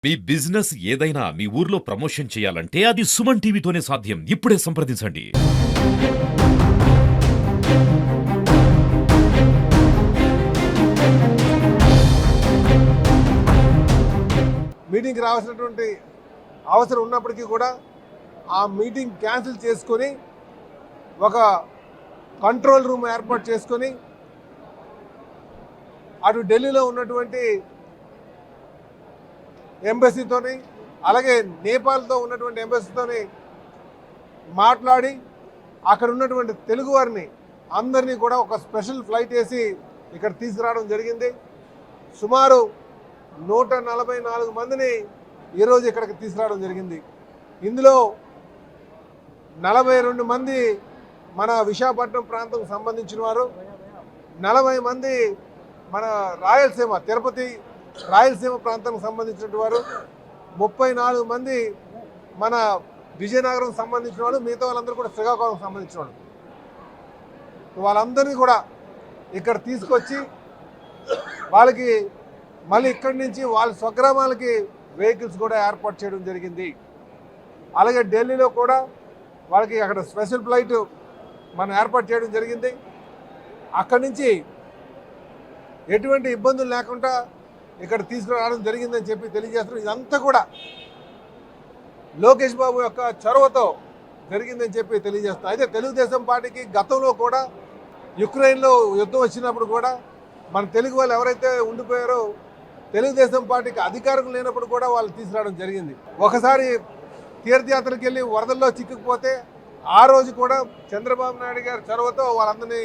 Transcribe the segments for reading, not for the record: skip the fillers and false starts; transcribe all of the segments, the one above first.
మీ business ఏదైనా మీ ఊర్లో promotion చేయాలంటే అది సుమన్ టీవీతోనే సాధ్యం. ఇప్పుడే సంప్రదించండి. మీటింగ్కి రావాల్సినటువంటి అవసరం ఉన్నప్పటికీ కూడా ఆ మీటింగ్ క్యాన్సిల్ చేసుకొని ఒక కంట్రోల్ రూమ్ ఏర్పాటు చేసుకొని అటు ఢిల్లీలో ఉన్నటువంటి ఎంబసీతోని అలాగే నేపాల్తో ఉన్నటువంటి ఎంబసీతోని మాట్లాడి అక్కడ ఉన్నటువంటి తెలుగు వారిని అందరినీ కూడా ఒక స్పెషల్ ఫ్లైట్ వేసి ఇక్కడ తీసుకురావడం జరిగింది. సుమారు 144 మందిని ఈరోజు ఇక్కడికి తీసుకురావడం జరిగింది. ఇందులో 42 మంది మన విశాఖపట్నం ప్రాంతం సంబంధించిన వారు, 40 మంది మన రాయలసీమ తిరుపతి రాయలసీమ ప్రాంతానికి సంబంధించిన వారు, 34 మంది మన విజయనగరం సంబంధించిన వాళ్ళు, మిగతా వాళ్ళందరూ కూడా శ్రీకాకుళం సంబంధించిన వాళ్ళు. వాళ్ళందరినీ కూడా ఇక్కడ తీసుకొచ్చి వాళ్ళకి మళ్ళీ ఇక్కడి నుంచి వాళ్ళ స్వగ్రామాలకి వెహికల్స్ కూడా ఏర్పాటు చేయడం జరిగింది. అలాగే ఢిల్లీలో కూడా వాళ్ళకి అక్కడ స్పెషల్ ఫ్లైట్ మనం ఏర్పాటు చేయడం జరిగింది. అక్కడి నుంచి ఎటువంటి ఇబ్బందులు లేకుండా ఇక్కడ తీసుకురావడం జరిగిందని చెప్పి తెలియజేస్తున్నాం. ఇదంతా కూడా లోకేష్ బాబు యొక్క చొరవతో జరిగిందని చెప్పి తెలియజేస్తున్నాం. అయితే తెలుగుదేశం పార్టీకి గతంలో కూడా యుక్రెయిన్లో యుద్ధం వచ్చినప్పుడు కూడా మన తెలుగు వాళ్ళు ఎవరైతే ఉండిపోయారో తెలుగుదేశం పార్టీకి అధికారం లేనప్పుడు కూడా వాళ్ళు తీసుకురావడం జరిగింది. ఒకసారి తీర్థయాత్రకి వెళ్ళి వరదల్లో చిక్కుకుపోతే ఆ రోజు కూడా చంద్రబాబు నాయుడు గారి చొరవతో వాళ్ళందరినీ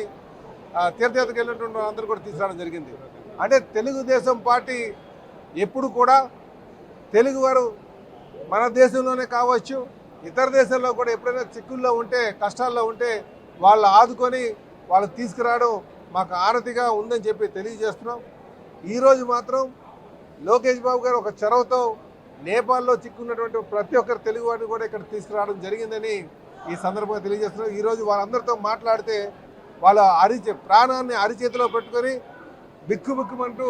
తీర్థయాత్రకి వెళ్ళినటువంటి వాళ్ళందరూ కూడా తీసుకురావడం జరిగింది. అంటే తెలుగుదేశం పార్టీ ఎప్పుడు కూడా తెలుగువారు మన దేశంలోనే కావచ్చు, ఇతర దేశాల్లో కూడా ఎప్పుడైనా చిక్కుల్లో ఉంటే కష్టాల్లో ఉంటే వాళ్ళు ఆదుకొని వాళ్ళు తీసుకురావడం మాకు ఆనతిగా ఉందని చెప్పి తెలియజేస్తున్నాం. ఈరోజు మాత్రం లోకేష్ బాబు గారు ఒక చొరవతో నేపాల్లో చిక్కున్నటువంటి ప్రతి ఒక్కరు తెలుగు వారిని కూడా ఇక్కడ తీసుకురావడం జరిగిందని ఈ సందర్భంగా తెలియజేస్తున్నాం. ఈరోజు వాళ్ళందరితో మాట్లాడితే వాళ్ళ ప్రాణాన్ని అరిచేతిలో పెట్టుకొని బిక్కుబిక్కుమంటూ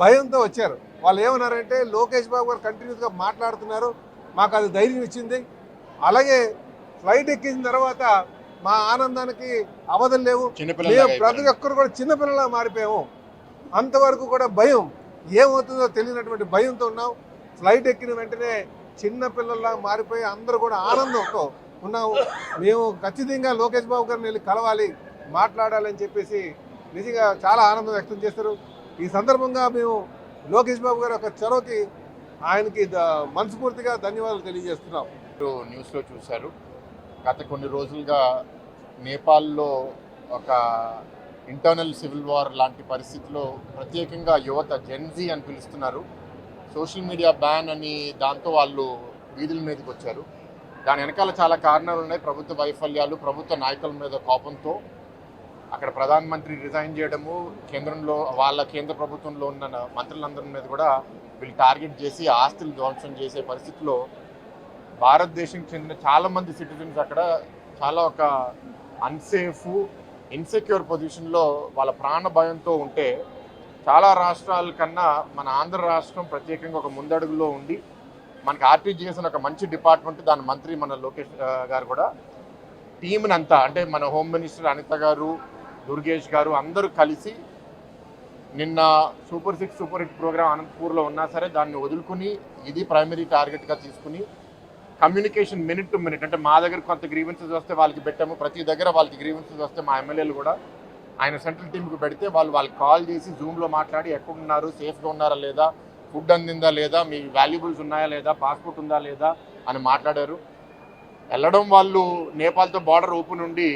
భయంతో వచ్చారు. వాళ్ళు ఏమన్నారంటే లోకేష్ బాబు గారు కంటిన్యూస్గా మాట్లాడుతున్నారు, మాకు అది ధైర్యం ఇచ్చింది. అలాగే ఫ్లైట్ ఎక్కిన తర్వాత మా ఆనందానికి అవధులు లేవు, మేము ప్రతి ఒక్కరు కూడా చిన్నపిల్లలా మారిపోయాము. అంతవరకు కూడా భయం, ఏమవుతుందో తెలియనటువంటి భయంతో ఉన్నాం. ఫ్లైట్ ఎక్కిన వెంటనే చిన్నపిల్లల్లా మారిపోయి అందరూ కూడా ఆనందంతో ఉన్నాము. మేము ఖచ్చితంగా లోకేష్ బాబు గారిని వెళ్ళి కలవాలి, మాట్లాడాలని చెప్పేసి నిజంగా చాలా ఆనందం వ్యక్తం చేస్తారు. ఈ సందర్భంగా మేము లోకేష్ బాబు గారి ఒక చొరవకి ఆయనకి మనస్ఫూర్తిగా ధన్యవాదాలు తెలియజేస్తున్నాం. న్యూస్లో చూశారు, గత కొన్ని రోజులుగా నేపాల్లో ఒక ఇంటర్నల్ సివిల్ వార్ లాంటి పరిస్థితిలో ప్రత్యేకంగా యువత జెన్జీ అని పిలుస్తున్నారు. సోషల్ మీడియా బ్యాన్ అని దాంతో వాళ్ళు వీధుల మీదకి వచ్చారు. దాని వెనకాల చాలా కారణాలు ఉన్నాయి. ప్రభుత్వ వైఫల్యాలు, ప్రభుత్వ నాయకుల మీద కోపంతో అక్కడ ప్రధానమంత్రి రిజైన్ చేయడము, కేంద్రంలో కేంద్ర ప్రభుత్వంలో ఉన్న మంత్రులందరి మీద కూడా వీళ్ళు టార్గెట్ చేసి ఆస్తులు ధ్వంసం చేసే పరిస్థితిలో భారతదేశంకి చెందిన చాలామంది సిటిజన్స్ అక్కడ చాలా ఒక అన్సేఫ్ ఇన్సెక్యూర్ పొజిషన్లో వాళ్ళ ప్రాణ భయంతో ఉంటే చాలా రాష్ట్రాల కన్నా మన ఆంధ్ర రాష్ట్రం ప్రత్యేకంగా ఒక ముందడుగులో ఉండి మనకి ఆర్టీజీఎస్ అని ఒక మంచి డిపార్ట్మెంట్, దాని మంత్రి మన లోకేష్ గారు కూడా టీంని అంతా, అంటే మన హోమ్ మినిస్టర్ అనిత గారు, దుర్గేష్ గారు అందరూ కలిసి నిన్న సూపర్ 6 సూపర్ హిట్ ప్రోగ్రామ్ అనంతపూర్లో ఉన్నా సరే దాన్ని వదులుకుని ఇది ప్రైమరీ టార్గెట్గా తీసుకుని కమ్యూనికేషన్ మినిట్ టు మినిట్, అంటే మా దగ్గర కొంత గ్రీవెన్సెస్ వస్తే వాళ్ళకి పెట్టాము, ప్రతి దగ్గర వాళ్ళకి గ్రీవెన్సెస్ వస్తే మా ఎమ్మెల్యేలు కూడా ఆయన సెంట్రల్ టీంకి పెడితే వాళ్ళకి కాల్ చేసి జూమ్లో మాట్లాడి ఎక్కడున్నారు, సేఫ్గా ఉన్నారా లేదా, ఫుడ్ అందిందా లేదా, మీ వాల్యుబుల్స్ ఉన్నాయా లేదా, పాస్పోర్ట్ ఉందా లేదా అని మాట్లాడారు. వెళ్ళడం వాళ్ళు నేపాల్తో బార్డర్ ఓపెన్ ఉండి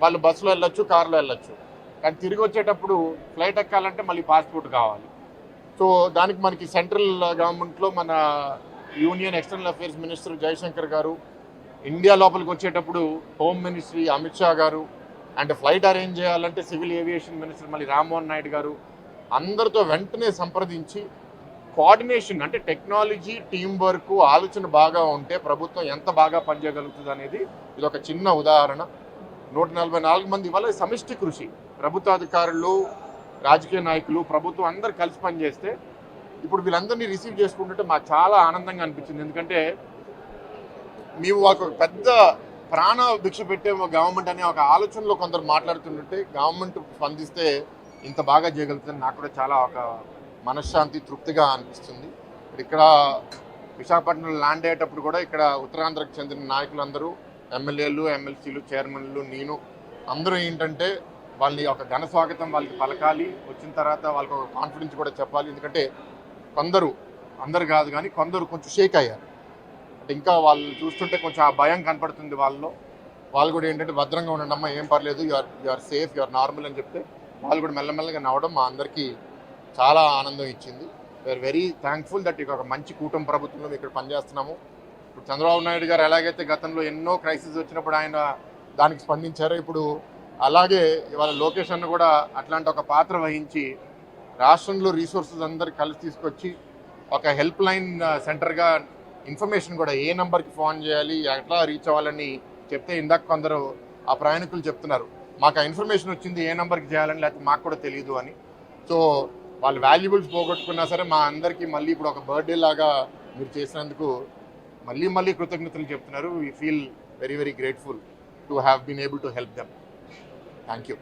వాళ్ళు బస్సులో వెళ్ళొచ్చు, కారులో వెళ్ళొచ్చు, కానీ తిరిగి వచ్చేటప్పుడు ఫ్లైట్ ఎక్కాలంటే మళ్ళీ పాస్పోర్ట్ కావాలి. సో దానికి మనకి సెంట్రల్ గవర్నమెంట్లో మన union external affairs minister Jaishankar గారు, ఇండియా లోపలికి వచ్చేటప్పుడు హోమ్ మినిస్ట్రీ అమిత్ షా గారు, అండ్ ఫ్లైట్ అరేంజ్ చేయాలంటే సివిల్ ఏవియేషన్ మినిస్టర్ మళ్ళీ రామ్మోహన్ నాయుడు గారు అందరితో వెంటనే సంప్రదించి కోఆర్డినేషన్, అంటే టెక్నాలజీ, టీం వర్క్, ఆలోచన బాగా ఉంటే ప్రభుత్వం ఎంత బాగా పనిచేయగలుగుతుంది అనేది ఇది ఒక చిన్న ఉదాహరణ. 144 మంది వల్ల సమిష్టి కృషి, ప్రభుత్వ అధికారులు, రాజకీయ నాయకులు, ప్రభుత్వం అందరు కలిసి పనిచేస్తే ఇప్పుడు వీళ్ళందరినీ రిసీవ్ చేసుకుంటుంటే మాకు చాలా ఆనందంగా అనిపించింది. ఎందుకంటే మేము ఒక పెద్ద ప్రాణ భిక్ష పెట్టే గవర్నమెంట్ అనే ఒక ఆలోచనలో కొందరు మాట్లాడుతుంటే గవర్నమెంట్ స్పందిస్తే ఇంత బాగా చేయగలుగుతుంది నాకు కూడా చాలా ఒక మనశ్శాంతి తృప్తిగా అనిపిస్తుంది. ఇక్కడ విశాఖపట్నంలో ల్యాండ్ అయ్యేటప్పుడు కూడా ఇక్కడ ఉత్తరాంధ్రకు చెందిన నాయకులందరూ ఎమ్మెల్యేలు, ఎమ్మెల్సీలు, చైర్మన్లు, నేను అందరూ ఏంటంటే వాళ్ళని ఒక ఘన స్వాగతం వాళ్ళకి పలకాలి. వచ్చిన తర్వాత వాళ్ళకి ఒక కాన్ఫిడెన్స్ కూడా చెప్పాలి. ఎందుకంటే అందరు కాదు కానీ కొందరు కొంచెం షేక్ అయ్యారు. అంటే ఇంకా వాళ్ళు చూస్తుంటే కొంచెం ఆ భయం కనపడుతుంది వాళ్ళలో. వాళ్ళు కూడా ఏంటంటే భద్రంగా ఉండండి అమ్మా, ఏం పర్లేదు, you are safe, you are normal అని చెప్తే వాళ్ళు కూడా మెల్లమెల్లగా నవ్వడం మా అందరికీ చాలా ఆనందం ఇచ్చింది. వీఆర్ వెరీ థ్యాంక్ఫుల్ దట్ ఇక ఒక మంచి కూటమి ప్రభుత్వంలో ఇక్కడ పనిచేస్తున్నాము. ఇప్పుడు చంద్రబాబు నాయుడు గారు ఎలాగైతే గతంలో ఎన్నో క్రైసిస్ వచ్చినప్పుడు ఆయన దానికి స్పందించారో, ఇప్పుడు అలాగే ఇవాళ లోకేష్ అన్న కూడా అట్లాంటి ఒక పాత్ర వహించి రాష్ట్రంలో రీసోర్సెస్ అందరు కలిసి తీసుకొచ్చి ఒక హెల్ప్ లైన్ సెంటర్గా ఇన్ఫర్మేషన్ కూడా ఏ నెంబర్కి ఫోన్ చేయాలి, ఎట్లా రీచ్ అవ్వాలని చెప్తే ఇందాక కొందరు ఆ ప్రయాణికులు చెప్తున్నారు మాకు ఆ ఇన్ఫర్మేషన్ వచ్చింది ఏ నెంబర్కి చేయాలని, లేకపోతే మాకు కూడా తెలియదు అని. సో వాళ్ళు వాల్యుబుల్స్ పోగొట్టుకున్నా సరే మా అందరికీ మళ్ళీ ఇప్పుడు ఒక బర్త్డే లాగా మీరు చేసినందుకు మళ్ళీ కృతజ్ఞతలు చెప్తున్నారు. We feel very very grateful to have been able to help them. Thank you.